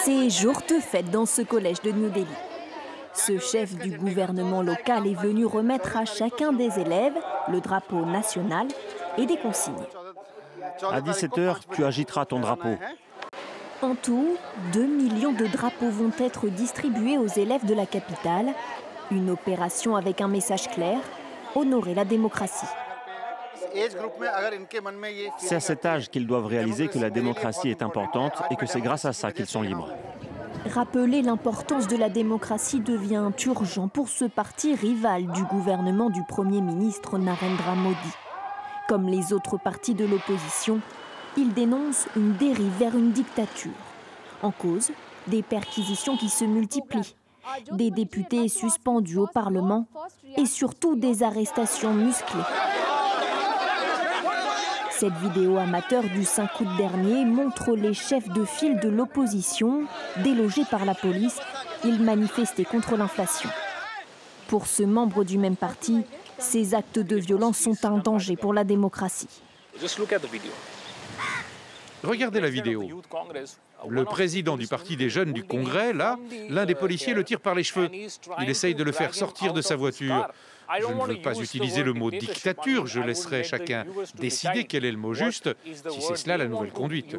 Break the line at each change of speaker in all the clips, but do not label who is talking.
C'est jour de fête dans ce collège de New Delhi. Ce chef du gouvernement local est venu remettre à chacun des élèves le drapeau national et des consignes.
À 17h, tu agiteras ton drapeau.
En tout, 2 millions de drapeaux vont être distribués aux élèves de la capitale. Une opération avec un message clair, honorer la démocratie.
C'est à cet âge qu'ils doivent réaliser que la démocratie est importante et que c'est grâce à ça qu'ils sont libres.
Rappeler l'importance de la démocratie devient urgent pour ce parti rival du gouvernement du Premier ministre Narendra Modi. Comme les autres partis de l'opposition, il dénonce une dérive vers une dictature. En cause, des perquisitions qui se multiplient, des députés suspendus au Parlement et surtout des arrestations musclées. Cette vidéo amateur du 5 août dernier montre les chefs de file de l'opposition, délogés par la police. Ils manifestaient contre l'inflation. Pour ce membre du même parti, ces actes de violence sont un danger pour la démocratie.
Regardez la vidéo. Le président du Parti des jeunes du Congrès, là, l'un des policiers le tire par les cheveux. Il essaye de le faire sortir de sa voiture. Je ne veux pas utiliser le mot dictature, je laisserai chacun décider quel est le mot juste, si c'est cela la nouvelle conduite.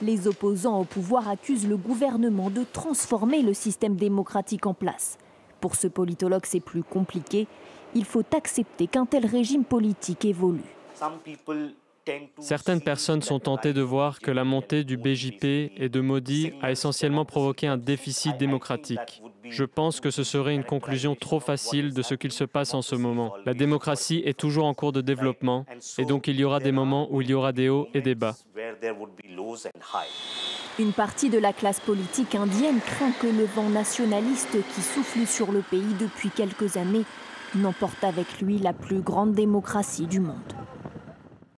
Les opposants au pouvoir accusent le gouvernement de transformer le système démocratique en place. Pour ce politologue, c'est plus compliqué. Il faut accepter qu'un tel régime politique évolue.
Certaines personnes sont tentées de voir que la montée du BJP et de Modi a essentiellement provoqué un déficit démocratique. Je pense que ce serait une conclusion trop facile de ce qu'il se passe en ce moment. La démocratie est toujours en cours de développement et donc il y aura des moments où il y aura des hauts et des bas.
Une partie de la classe politique indienne craint que le vent nationaliste qui souffle sur le pays depuis quelques années n'emporte avec lui la plus grande démocratie du monde.